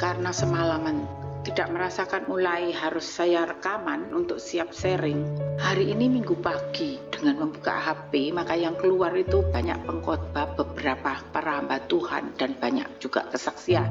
karena semalaman tidak merasakan mulai harus saya rekaman untuk siap sharing. Hari ini Minggu pagi dengan membuka HP, maka yang keluar itu banyak pengkhotbah, beberapa para hamba Tuhan dan banyak juga kesaksian.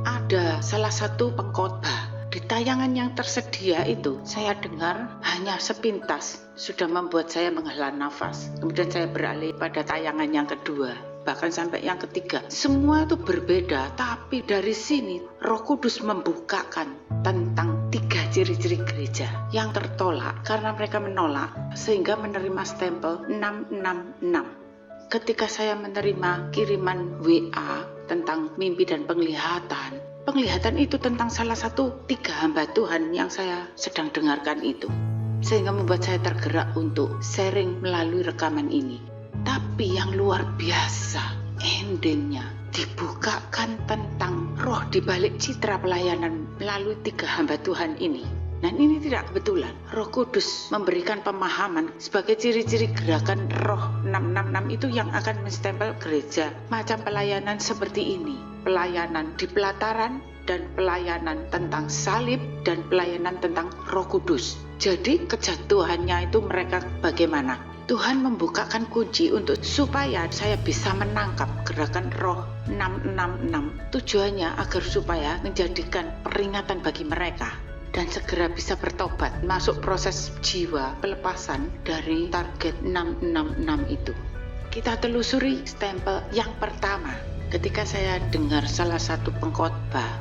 Ada salah satu pengkhotbah di tayangan yang tersedia itu saya dengar hanya sepintas, sudah membuat saya menghela nafas. Kemudian saya beralih pada tayangan yang kedua, bahkan sampai yang ketiga. Semua itu berbeda, tapi dari sini Roh Kudus membukakan tentang 3 ciri-ciri gereja yang tertolak karena mereka menolak, sehingga menerima stempel 666. Ketika saya menerima kiriman WA tentang mimpi dan penglihatan itu tentang salah satu 3 hamba Tuhan yang saya sedang dengarkan itu, sehingga membuat saya tergerak untuk sharing melalui rekaman ini. Tapi yang luar biasa, endingnya dibukakan tentang roh di balik citra pelayanan melalui 3 hamba Tuhan ini. Dan ini tidak kebetulan. Roh Kudus memberikan pemahaman sebagai ciri-ciri gerakan roh 666 itu yang akan menstempel gereja macam pelayanan seperti ini. Pelayanan di pelataran dan pelayanan tentang salib dan pelayanan tentang Roh Kudus. Jadi kejatuhannya itu mereka bagaimana? Tuhan membukakan kunci untuk supaya saya bisa menangkap gerakan roh 666. Tujuannya agar supaya menjadikan peringatan bagi mereka dan segera bisa bertobat, masuk proses jiwa pelepasan dari target 666 itu. Kita telusuri stempel yang pertama. Ketika saya dengar salah satu pengkhotbah,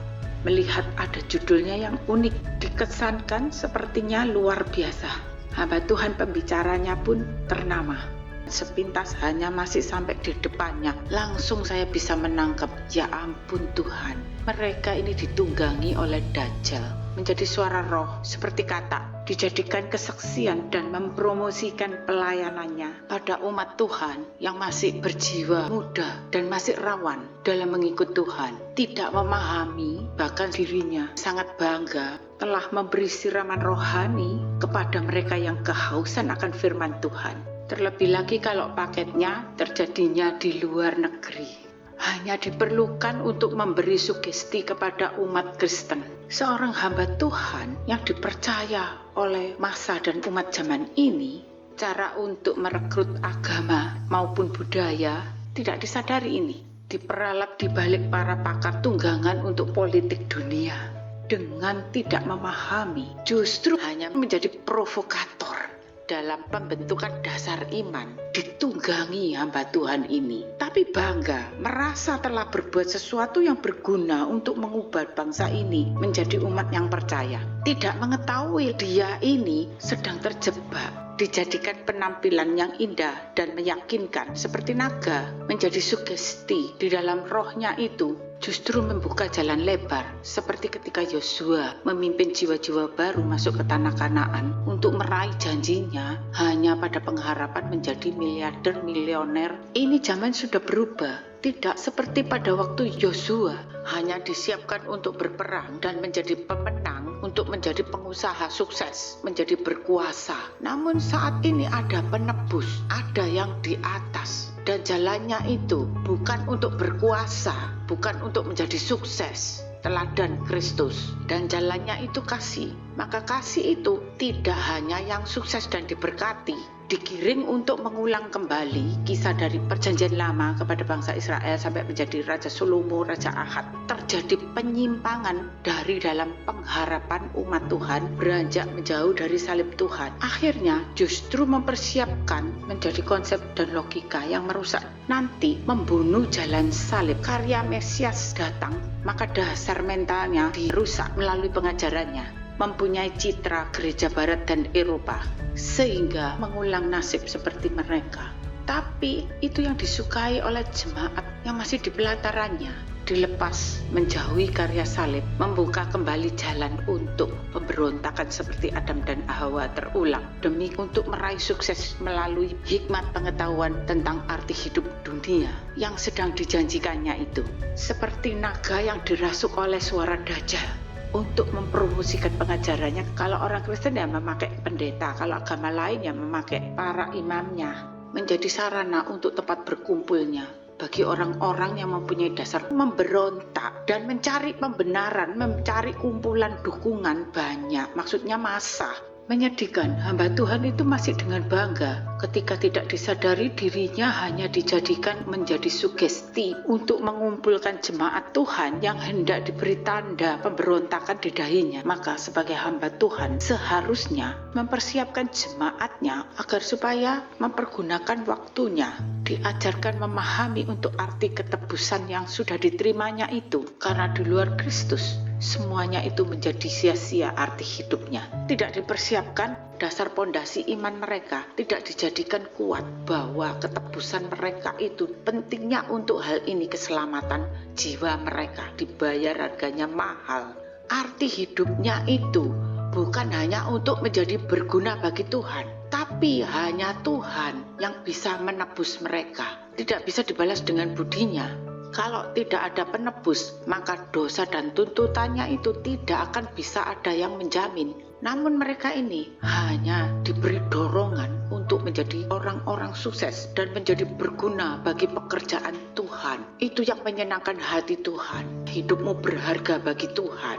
melihat ada judulnya yang unik, dikesankan sepertinya luar biasa. Hamba Tuhan pembicaranya pun ternama. Sepintas hanya masih sampai di depannya, langsung saya bisa menangkap, ya ampun Tuhan, mereka ini ditunggangi oleh Dajjal, menjadi suara roh seperti kata, dijadikan kesaksian dan mempromosikan pelayanannya pada umat Tuhan yang masih berjiwa muda dan masih rawan dalam mengikut Tuhan, tidak memahami, bahkan dirinya sangat bangga telah memberi siraman rohani kepada mereka yang kehausan akan firman Tuhan. Terlebih lagi kalau paketnya terjadinya di luar negeri. Hanya diperlukan untuk memberi sugesti kepada umat Kristen. Seorang hamba Tuhan yang dipercaya oleh masa dan umat zaman ini, cara untuk merekrut agama maupun budaya tidak disadari ini. Diperalat di balik para pakar tunggangan untuk politik dunia. Dengan tidak memahami, justru hanya menjadi provokator dalam pembentukan dasar iman, ditunggangi hamba Tuhan ini, tapi bangga merasa telah berbuat sesuatu yang berguna untuk mengubah bangsa ini menjadi umat yang percaya, tidak mengetahui dia ini sedang terjebak, dijadikan penampilan yang indah dan meyakinkan seperti naga, menjadi sugesti di dalam rohnya itu justru membuka jalan lebar, seperti ketika Yosua memimpin jiwa-jiwa baru masuk ke tanah Kanaan untuk meraih janjinya hanya pada pengharapan menjadi miliarder milioner. Ini zaman sudah berubah. Tidak seperti pada waktu Yosua hanya disiapkan untuk berperang dan menjadi pemenang, untuk menjadi pengusaha sukses, menjadi berkuasa. Namun saat ini ada penebus, ada yang di atas, dan jalannya itu bukan untuk berkuasa, bukan untuk menjadi sukses, teladan Kristus, dan jalannya itu kasih. Maka kasih itu tidak hanya yang sukses dan diberkati, digiring untuk mengulang kembali kisah dari perjanjian lama kepada bangsa Israel sampai menjadi Raja Salomo, Raja Ahad. Terjadi penyimpangan dari dalam pengharapan umat Tuhan beranjak menjauh dari salib Tuhan. Akhirnya justru mempersiapkan menjadi konsep dan logika yang merusak, nanti membunuh jalan salib. Karya Mesias datang, maka dasar mentalnya dirusak melalui pengajarannya, mempunyai citra gereja barat dan Eropa, sehingga mengulang nasib seperti mereka. Tapi itu yang disukai oleh jemaat yang masih di pelatarannya, dilepas menjauhi karya salib, membuka kembali jalan untuk pemberontakan seperti Adam dan Hawa terulang, demi untuk meraih sukses melalui hikmat pengetahuan tentang arti hidup dunia yang sedang dijanjikannya itu, seperti naga yang dirasuk oleh suara Dajjal untuk mempromosikan pengajarannya. Kalau orang Kristen ya memakai pendeta, kalau agama lain ya memakai para imamnya, menjadi sarana untuk tempat berkumpulnya bagi orang-orang yang mempunyai dasar memberontak dan mencari pembenaran, mencari kumpulan dukungan banyak, maksudnya massa. Menyedihkan, hamba Tuhan itu masih dengan bangga ketika tidak disadari dirinya hanya dijadikan menjadi sugesti untuk mengumpulkan jemaat Tuhan yang hendak diberi tanda pemberontakan di dahinya. Maka sebagai hamba Tuhan seharusnya mempersiapkan jemaatnya agar supaya mempergunakan waktunya, diajarkan memahami untuk arti ketebusan yang sudah diterimanya itu, karena di luar Kristus semuanya itu menjadi sia-sia arti hidupnya. Tidak dipersiapkan dasar pondasi iman mereka, tidak dijadikan kuat bahwa ketebusan mereka itu pentingnya untuk hal ini, keselamatan jiwa mereka dibayar harganya mahal. Arti hidupnya itu bukan hanya untuk menjadi berguna bagi Tuhan, tapi hanya Tuhan yang bisa menebus mereka. Tidak bisa dibalas dengan budinya. Kalau tidak ada penebus, maka dosa dan tuntutannya itu tidak akan bisa ada yang menjamin. Namun mereka ini hanya diberi dorongan untuk menjadi orang-orang sukses dan menjadi berguna bagi pekerjaan Tuhan. Itu yang menyenangkan hati Tuhan. Hidupmu berharga bagi Tuhan.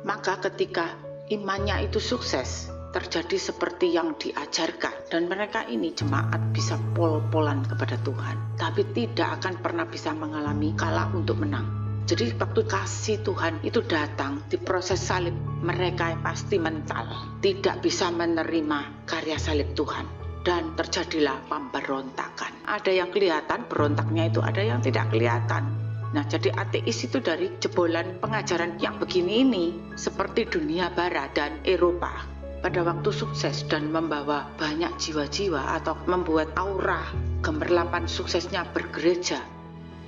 Maka ketika imannya itu sukses, terjadi seperti yang diajarkan, dan mereka ini jemaat bisa pol-polan kepada Tuhan, tapi tidak akan pernah bisa mengalami kalah untuk menang. Jadi waktu kasih Tuhan itu datang di proses salib, mereka pasti mental, tidak bisa menerima karya salib Tuhan, dan terjadilah pemberontakan. Ada yang kelihatan berontaknya itu, ada yang tidak kelihatan. Nah, jadi ateis itu dari jebolan pengajaran yang begini ini, seperti dunia barat dan Eropa. Pada waktu sukses dan membawa banyak jiwa-jiwa atau membuat aura gemerlapan suksesnya bergereja,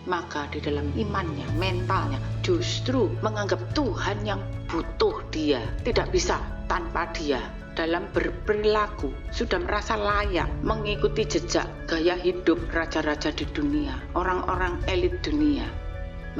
maka di dalam imannya, mentalnya justru menganggap Tuhan yang butuh dia, tidak bisa tanpa dia. Dalam berperilaku sudah merasa layak mengikuti jejak gaya hidup raja-raja di dunia, orang-orang elit dunia.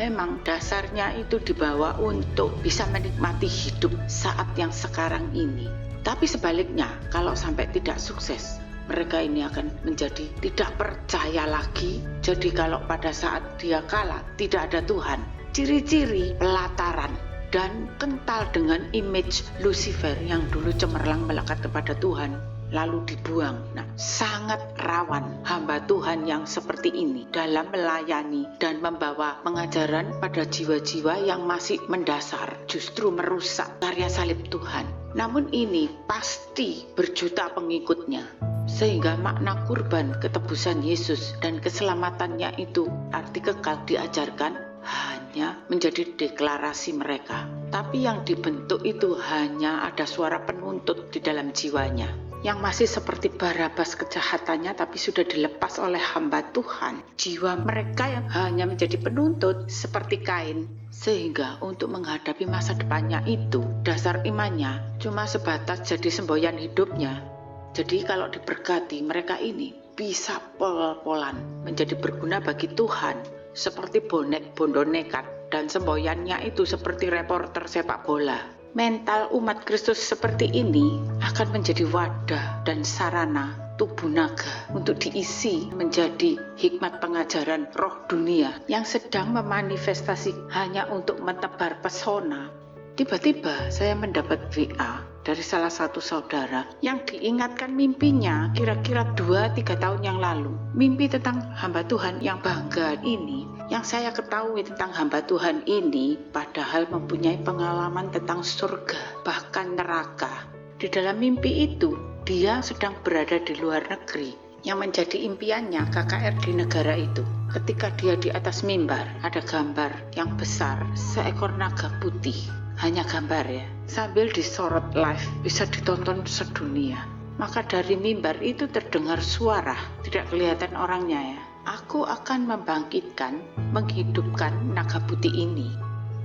Memang dasarnya itu dibawa untuk bisa menikmati hidup saat yang sekarang ini. Tapi sebaliknya, kalau sampai tidak sukses, mereka ini akan menjadi tidak percaya lagi. Jadi kalau pada saat dia kalah, tidak ada Tuhan. Ciri-ciri pelataran dan kental dengan image Lucifer yang dulu cemerlang melekat kepada Tuhan, lalu dibuang. Nah, sangat rawan hamba Tuhan yang seperti ini dalam melayani dan membawa pengajaran pada jiwa-jiwa yang masih mendasar, justru merusak karya salib Tuhan. Namun ini pasti berjuta pengikutnya, sehingga makna kurban ketebusan Yesus dan keselamatannya itu arti kekal diajarkan hanya menjadi deklarasi mereka. Tapi yang dibentuk itu hanya ada suara penuntut di dalam jiwanya, yang masih seperti Barabas kejahatannya tapi sudah dilepas oleh hamba Tuhan. Jiwa mereka yang hanya menjadi penuntut seperti Kain, sehingga untuk menghadapi masa depannya itu dasar imannya cuma sebatas jadi semboyan hidupnya. Jadi kalau diberkati, mereka ini bisa pol-polan menjadi berguna bagi Tuhan, seperti bonek bondo nekat, dan semboyannya itu seperti reporter sepak bola. Mental umat Kristus seperti ini akan menjadi wadah dan sarana tubuh naga untuk diisi menjadi hikmat pengajaran roh dunia yang sedang memanifestasi hanya untuk menebar pesona. Tiba-tiba saya mendapat WA dari salah satu saudara yang diingatkan mimpinya kira-kira 2-3 tahun yang lalu. Mimpi tentang hamba Tuhan yang bangga ini, yang saya ketahui tentang hamba Tuhan ini padahal mempunyai pengalaman tentang surga, bahkan neraka. Di dalam mimpi itu, dia sedang berada di luar negeri. Yang menjadi impiannya KKR di negara itu. Ketika dia di atas mimbar, ada gambar yang besar, seekor naga putih. Hanya gambar ya, sambil disorot live, bisa ditonton sedunia. Maka dari mimbar itu terdengar suara, tidak kelihatan orangnya ya. Aku akan membangkitkan, menghidupkan naga putih ini.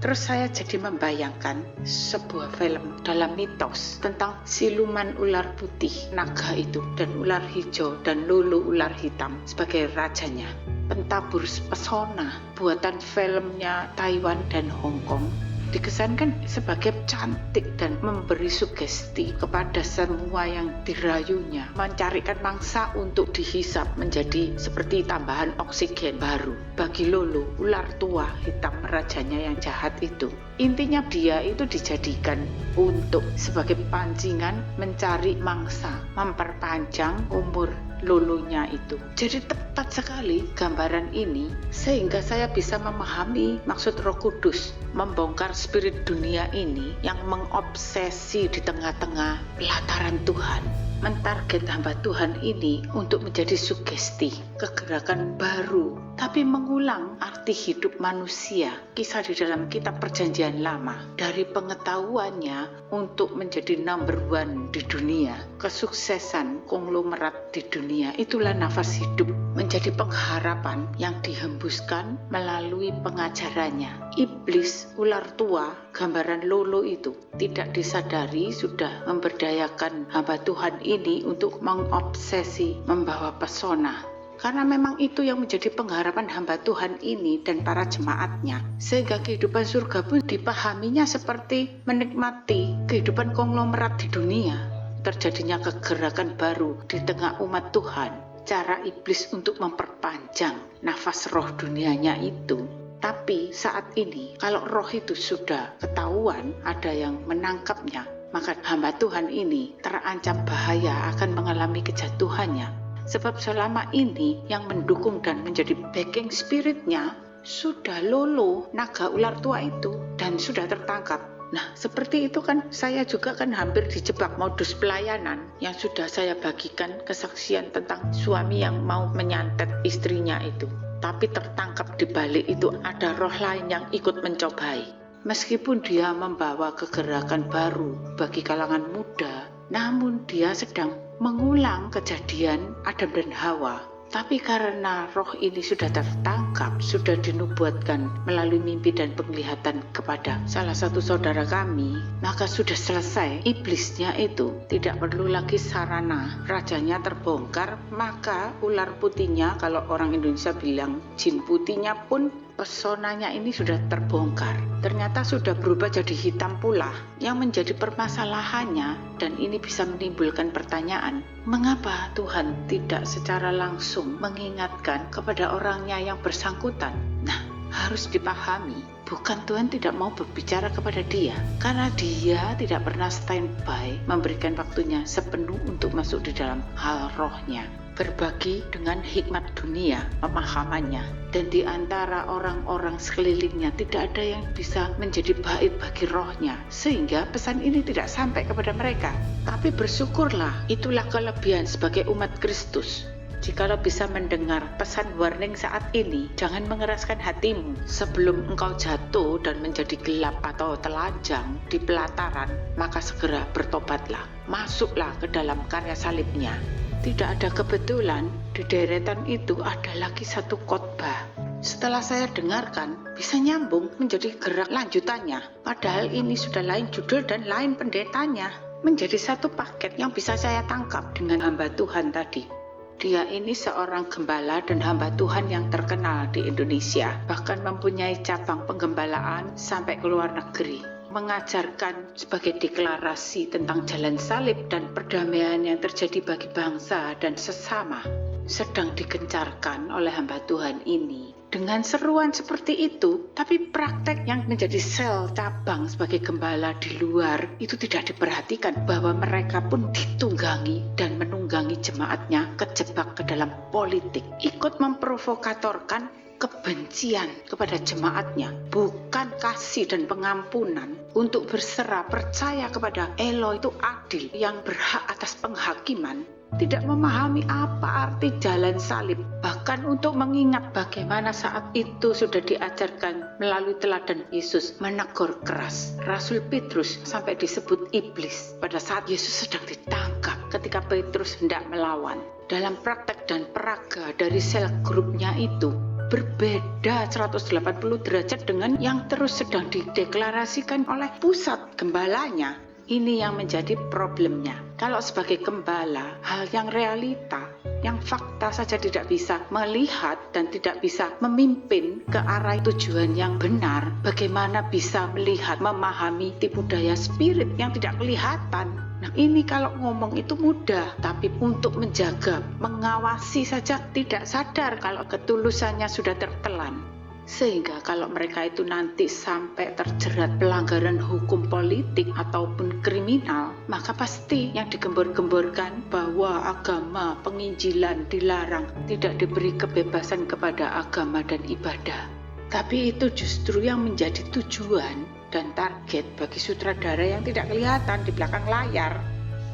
Terus saya jadi membayangkan sebuah film dalam mitos tentang siluman ular putih, naga itu, dan ular hijau dan lulu ular hitam sebagai rajanya. Pentabur pesona buatan filmnya Taiwan dan Hong Kong. dikesankan sebagai cantik dan memberi sugesti kepada semua yang dirayunya, mencarikan mangsa untuk dihisap menjadi seperti tambahan oksigen baru bagi Lolo, ular tua hitam rajanya yang jahat itu. Intinya dia itu dijadikan untuk sebagai pancingan mencari mangsa, memperpanjang umur Lolonya itu. Jadi tepat sekali gambaran ini sehingga saya bisa memahami maksud Roh Kudus membongkar spirit dunia ini yang mengobsesi di tengah-tengah pelataran Tuhan, mentarget hamba Tuhan ini untuk menjadi sugesti, kegerakan baru, tapi mengulang arti hidup manusia, kisah di dalam kitab Perjanjian Lama, dari pengetahuannya untuk menjadi number one di dunia, kesuksesan konglomerat di dunia, itulah nafas hidup, menjadi pengharapan yang dihembuskan melalui pengajarannya. Iblis, ular tua, gambaran Lolo itu tidak disadari sudah memberdayakan hamba Tuhan ini untuk mengobsesi, membawa pesona. Karena memang itu yang menjadi pengharapan hamba Tuhan ini dan para jemaatnya. Sehingga kehidupan surga pun dipahaminya seperti menikmati kehidupan konglomerat di dunia. Terjadinya kegerakan baru di tengah umat Tuhan. Cara iblis untuk memperpanjang nafas roh dunianya itu. Tapi saat ini kalau roh itu sudah ketahuan ada yang menangkapnya, maka hamba Tuhan ini terancam bahaya akan mengalami kejatuhannya. Sebab selama ini yang mendukung dan menjadi backing spiritnya sudah Lolo, naga ular tua itu, dan sudah tertangkap. Nah, seperti itu kan saya juga kan hampir dijebak modus pelayanan yang sudah saya bagikan kesaksian tentang suami yang mau menyantet istrinya itu. Tapi tertangkap di balik itu ada roh lain yang ikut mencobai. Meskipun dia membawa kegerakan baru bagi kalangan muda, namun dia sedang mengulang kejadian Adam dan Hawa. Tapi karena roh ini sudah tertangkap, sudah dinubuatkan melalui mimpi dan penglihatan kepada salah satu saudara kami, maka sudah selesai. Iblisnya itu tidak perlu lagi sarana, rajanya terbongkar, maka ular putihnya, kalau orang Indonesia bilang jin putihnya pun, pesonanya ini sudah terbongkar. Ternyata sudah berubah jadi hitam pula. Yang menjadi permasalahannya, dan ini bisa menimbulkan pertanyaan, mengapa Tuhan tidak secara langsung mengingatkan kepada orangnya yang bersangkutan? Nah, harus dipahami, bukan Tuhan tidak mau berbicara kepada dia, karena dia tidak pernah standby memberikan waktunya sepenuh untuk masuk di dalam hal rohnya, berbagi dengan hikmat dunia, pemahamannya, dan di antara orang-orang sekelilingnya tidak ada yang bisa menjadi bait bagi rohnya, sehingga pesan ini tidak sampai kepada mereka. Tapi bersyukurlah, itulah kelebihan sebagai umat Kristus. Jikalau bisa mendengar pesan warning saat ini, jangan mengeraskan hatimu sebelum engkau jatuh dan menjadi gelap atau telanjang di pelataran, maka segera bertobatlah, masuklah ke dalam karya salibnya. Tidak ada kebetulan, di deretan itu ada lagi satu khotbah. Setelah saya dengarkan, bisa nyambung menjadi gerak lanjutannya. Padahal ini sudah lain judul dan lain pendetanya. Menjadi satu paket yang bisa saya tangkap dengan hamba Tuhan tadi. Dia ini seorang gembala dan hamba Tuhan yang terkenal di Indonesia. Bahkan mempunyai cabang penggembalaan sampai ke luar negeri. Mengajarkan sebagai deklarasi tentang jalan salib dan perdamaian yang terjadi bagi bangsa dan sesama sedang digencarkan oleh hamba Tuhan ini. Dengan seruan seperti itu, tapi praktek yang menjadi sel cabang sebagai gembala di luar itu tidak diperhatikan, bahwa mereka pun ditunggangi dan menunggangi jemaatnya kejebak ke dalam politik, ikut memprovokatorkan kebencian kepada jemaatnya, bukan kasih dan pengampunan untuk berserah percaya kepada Elo itu adil yang berhak atas penghakiman. Tidak memahami apa arti jalan salib, bahkan untuk mengingat bagaimana saat itu sudah diajarkan melalui teladan Yesus menegur keras Rasul Petrus sampai disebut iblis pada saat Yesus sedang ditangkap ketika Petrus hendak melawan. Dalam praktek dan peraga dari sel grupnya itu berbeda 180 derajat dengan yang terus sedang dideklarasikan oleh pusat gembalanya. Ini yang menjadi problemnya. Kalau sebagai gembala, hal yang realita, yang fakta saja tidak bisa melihat dan tidak bisa memimpin ke arah tujuan yang benar, bagaimana bisa melihat, memahami tipu daya spirit yang tidak kelihatan? Nah, ini kalau ngomong itu mudah, tapi untuk menjaga, mengawasi saja tidak sadar kalau ketulusannya sudah tertelan. Sehingga kalau mereka itu nanti sampai terjerat pelanggaran hukum politik ataupun kriminal, maka pasti yang digembor-gemborkan bahwa agama penginjilan dilarang, tidak diberi kebebasan kepada agama dan ibadah. Tapi itu justru yang menjadi tujuan dan target bagi sutradara yang tidak kelihatan di belakang layar.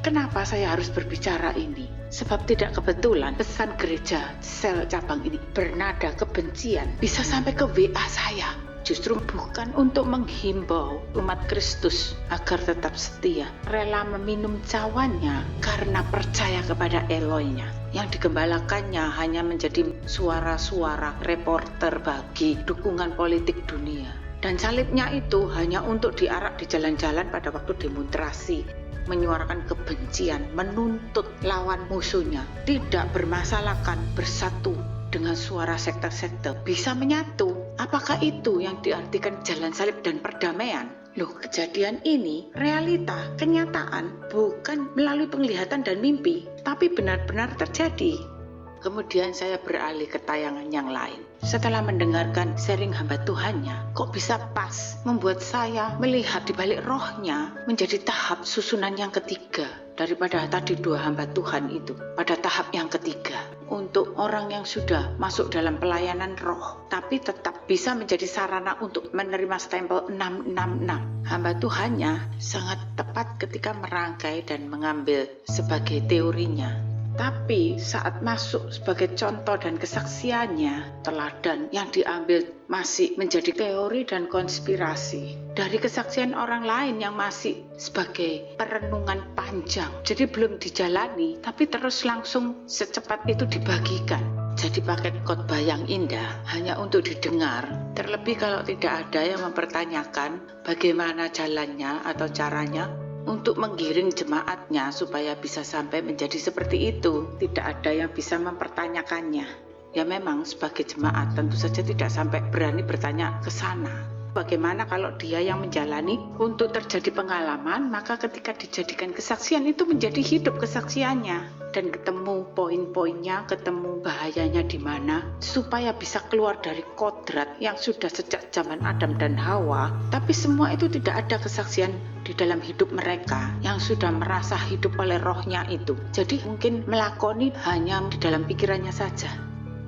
Kenapa saya harus berbicara ini? Sebab tidak kebetulan pesan gereja sel cabang ini bernada kebencian bisa sampai ke WA saya. Justru bukan untuk menghimbau umat Kristus agar tetap setia, rela meminum cawannya karena percaya kepada Eloinya. Yang digembalakannya hanya menjadi suara-suara reporter bagi dukungan politik dunia. Dan salibnya itu hanya untuk diarak di jalan-jalan pada waktu demonstrasi, menyuarakan kebencian, menuntut lawan musuhnya, tidak bermasalahkan, bersatu dengan suara sekte-sekte, bisa menyatu. Apakah itu yang diartikan jalan salib dan perdamaian? Loh, kejadian ini realita, kenyataan, bukan melalui penglihatan dan mimpi, tapi benar-benar terjadi. Kemudian saya beralih ke tayangan yang lain. Setelah mendengarkan sharing hamba Tuhannya, kok bisa pas membuat saya melihat di balik rohnya menjadi tahap susunan yang ketiga daripada tadi 2 hamba Tuhan itu. Pada tahap yang ketiga, untuk orang yang sudah masuk dalam pelayanan roh, tapi tetap bisa menjadi sarana untuk menerima stempel 666. Hamba Tuhannya sangat tepat ketika merangkai dan mengambil sebagai teorinya. Tapi saat masuk sebagai contoh dan kesaksiannya, teladan yang diambil masih menjadi teori dan konspirasi dari kesaksian orang lain yang masih sebagai perenungan panjang. Jadi belum dijalani, tapi terus langsung secepat itu dibagikan. Jadi paket khotbah yang indah hanya untuk didengar. Terlebih kalau tidak ada yang mempertanyakan bagaimana jalannya atau caranya untuk menggiring jemaatnya supaya bisa sampai menjadi seperti itu. Tidak ada yang bisa mempertanyakannya. Ya memang sebagai jemaat tentu saja tidak sampai berani bertanya ke sana. Bagaimana kalau dia yang menjalani untuk terjadi pengalaman, maka ketika dijadikan kesaksian itu menjadi hidup kesaksiannya. Dan ketemu poin-poinnya, ketemu bahayanya di mana, supaya bisa keluar dari kodrat yang sudah sejak zaman Adam dan Hawa. Tapi semua itu tidak ada kesaksian di dalam hidup mereka yang sudah merasa hidup oleh rohnya itu. Jadi mungkin melakoni hanya di dalam pikirannya saja.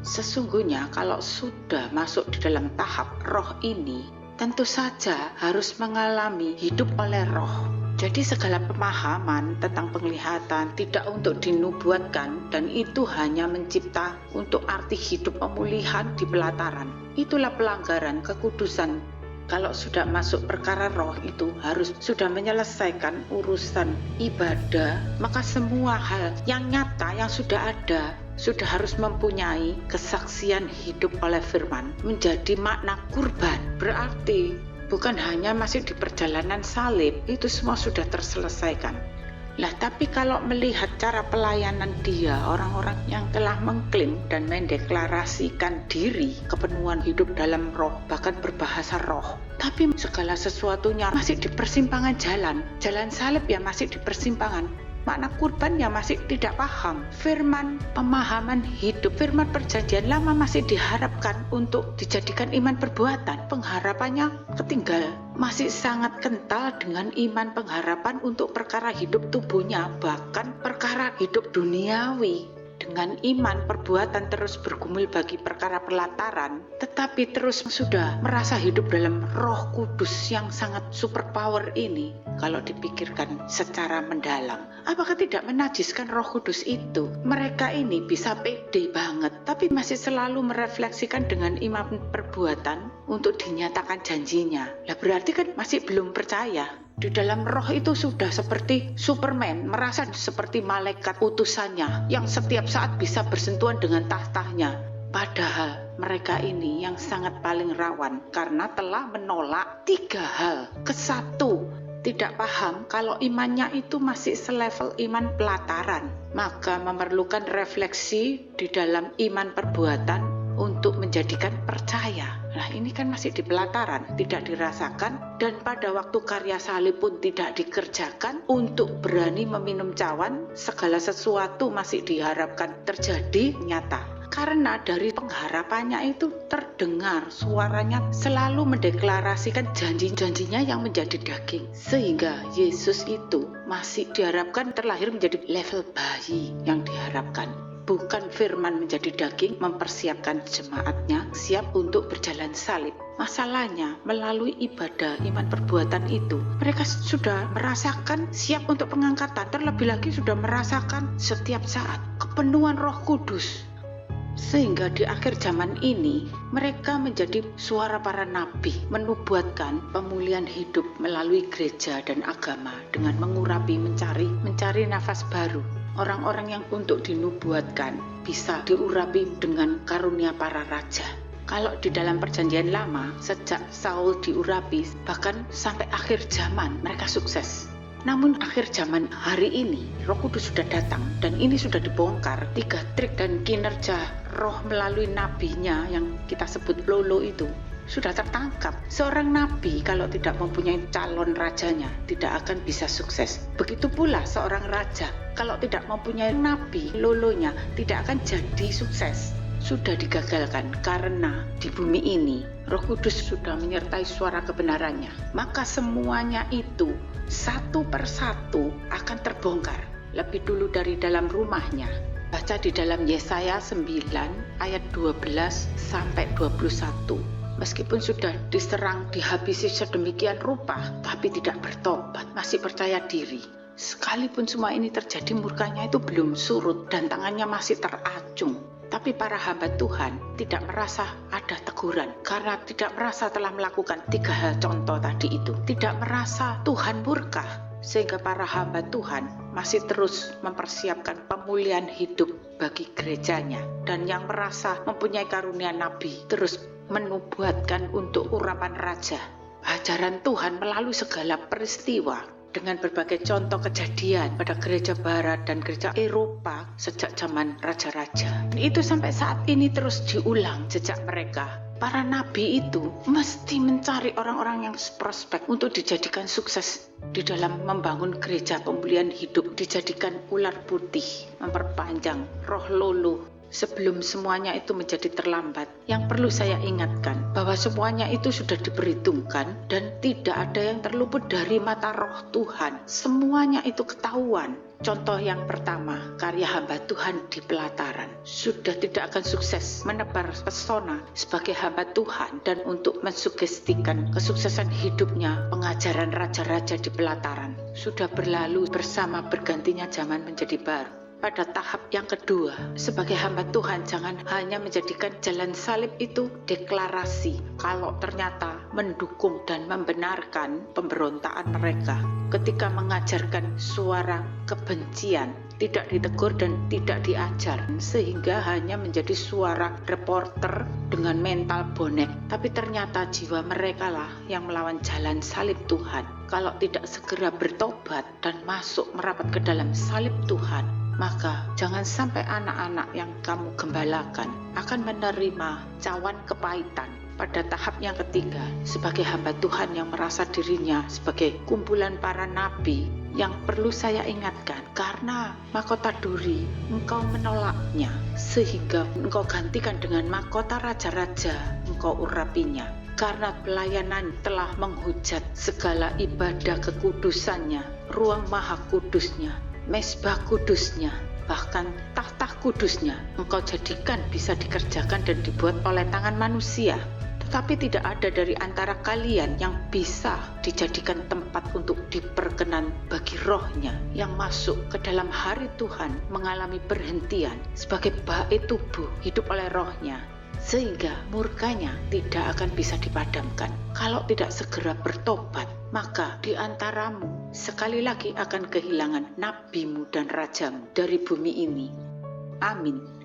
Sesungguhnya kalau sudah masuk di dalam tahap roh ini, tentu saja harus mengalami hidup oleh roh. Jadi segala pemahaman tentang penglihatan tidak untuk dinubuatkan, dan itu hanya mencipta untuk arti hidup pemulihan di pelataran. Itulah pelanggaran kekudusan. Kalau sudah masuk perkara roh itu harus sudah menyelesaikan urusan ibadah, maka semua hal yang nyata yang sudah ada sudah harus mempunyai kesaksian hidup oleh firman menjadi makna kurban. Berarti bukan hanya masih di perjalanan salib, itu semua sudah terselesaikan. Lah, tapi kalau melihat cara pelayanan dia, orang-orang yang telah mengklaim dan mendeklarasikan diri kepenuhan hidup dalam roh, bahkan berbahasa roh, tapi segala sesuatunya masih di persimpangan jalan salib ya masih di persimpangan, makna kurban yang masih tidak paham, firman pemahaman hidup, firman perjanjian lama masih diharapkan untuk dijadikan iman perbuatan, pengharapannya ketinggal, masih sangat kental dengan iman pengharapan untuk perkara hidup tubuhnya, bahkan perkara hidup duniawi. Dengan iman perbuatan terus bergumul bagi perkara pelataran, tetapi terus sudah merasa hidup dalam Roh Kudus yang sangat superpower ini. Kalau dipikirkan secara mendalam, apakah tidak menajiskan Roh Kudus itu? Mereka ini bisa pede banget, tapi masih selalu merefleksikan dengan iman perbuatan untuk dinyatakan janjinya. Lah berarti kan masih belum percaya. Di dalam roh itu sudah seperti Superman, merasa seperti malaikat utusannya yang setiap saat bisa bersentuhan dengan tahtanya. Padahal mereka ini yang sangat paling rawan karena telah menolak 3 hal. Kesatu, tidak paham kalau imannya itu masih selevel iman pelataran, maka memerlukan refleksi di dalam iman perbuatan untuk menjadikan percaya. Nah, ini kan masih di pelataran, tidak dirasakan, dan pada waktu karya salib pun tidak dikerjakan untuk berani meminum cawan, segala sesuatu masih diharapkan terjadi nyata. Karena dari pengharapannya itu terdengar suaranya selalu mendeklarasikan janji-janjinya yang menjadi daging. Sehingga Yesus itu masih diharapkan terlahir menjadi level bayi yang diharapkan. Bukan firman menjadi daging mempersiapkan jemaatnya siap untuk berjalan salib. Masalahnya melalui ibadah iman perbuatan itu mereka sudah merasakan siap untuk pengangkatan, terlebih lagi sudah merasakan setiap saat kepenuhan Roh Kudus. Sehingga di akhir zaman ini mereka menjadi suara para nabi, menubuatkan pemulihan hidup melalui gereja dan agama dengan mengurapi, mencari nafas baru. Orang-orang yang untuk dinubuatkan bisa diurapi dengan karunia para raja. Kalau di dalam perjanjian lama, sejak Saul diurapi, bahkan sampai akhir zaman mereka sukses. Namun akhir zaman hari ini, Roh Kudus sudah datang dan ini sudah dibongkar 3 trik dan kinerja roh melalui nabinya yang kita sebut lolo itu sudah tertangkap. Seorang nabi kalau tidak mempunyai calon rajanya tidak akan bisa sukses. Begitu pula seorang raja kalau tidak mempunyai nabi lolonya tidak akan jadi sukses. Sudah digagalkan karena di bumi ini Roh Kudus sudah menyertai suara kebenarannya. Maka semuanya itu satu persatu akan terbongkar lebih dulu dari dalam rumahnya. Baca di dalam Yesaya 9 ayat 12 sampai 21. Meskipun sudah diserang, dihabisi sedemikian rupa, tapi tidak bertobat, masih percaya diri. Sekalipun semua ini terjadi, murkanya itu belum surut dan tangannya masih teracung. Tapi para hamba Tuhan tidak merasa ada teguran karena tidak merasa telah melakukan 3 hal contoh tadi itu. Tidak merasa Tuhan murka, sehingga para hamba Tuhan masih terus mempersiapkan pemulihan hidup bagi gerejanya. Dan yang merasa mempunyai karunia nabi terus menubuatkan untuk urapan raja. Ajaran Tuhan melalui segala peristiwa dengan berbagai contoh kejadian pada gereja barat dan gereja Eropa sejak zaman raja-raja. Itu sampai saat ini terus diulang jejak mereka. Para nabi itu mesti mencari orang-orang yang prospek untuk dijadikan sukses di dalam membangun gereja pemulihan hidup, dijadikan ular putih, memperpanjang roh lolo. Sebelum semuanya itu menjadi terlambat, yang perlu saya ingatkan bahwa semuanya itu sudah diperhitungkan dan tidak ada yang terluput dari mata roh Tuhan. Semuanya itu ketahuan. Contoh yang pertama, karya hamba Tuhan di pelataran sudah tidak akan sukses menebar pesona sebagai hamba Tuhan dan untuk mensugestikan kesuksesan hidupnya pengajaran raja-raja di pelataran. Sudah berlalu bersama bergantinya zaman menjadi baru. Pada tahap yang kedua, sebagai hamba Tuhan jangan hanya menjadikan jalan salib itu deklarasi kalau ternyata mendukung dan membenarkan pemberontakan mereka. Ketika mengajarkan suara kebencian, tidak ditegur dan tidak diajar, sehingga hanya menjadi suara reporter dengan mental bonek. Tapi ternyata jiwa mereka lah yang melawan jalan salib Tuhan. Kalau tidak segera bertobat dan masuk merapat ke dalam salib Tuhan, maka jangan sampai anak-anak yang kamu gembalakan akan menerima cawan kepahitan. Pada tahap yang ketiga, sebagai hamba Tuhan yang merasa dirinya sebagai kumpulan para nabi, yang perlu saya ingatkan, karena mahkota duri engkau menolaknya, sehingga engkau gantikan dengan mahkota raja-raja, engkau urapinya. Karena pelayanan telah menghujat segala ibadah kekudusannya, ruang maha kudusnya, mesbah kudusnya, bahkan tahta kudusnya engkau jadikan bisa dikerjakan dan dibuat oleh tangan manusia. Tetapi tidak ada dari antara kalian yang bisa dijadikan tempat untuk diperkenan bagi rohnya yang masuk ke dalam hari Tuhan mengalami perhentian sebagai bait tubuh hidup oleh rohnya, sehingga murkanya tidak akan bisa dipadamkan. Kalau tidak segera bertobat, maka di antaramu sekali lagi akan kehilangan nabimu dan rajamu dari bumi ini. Amin.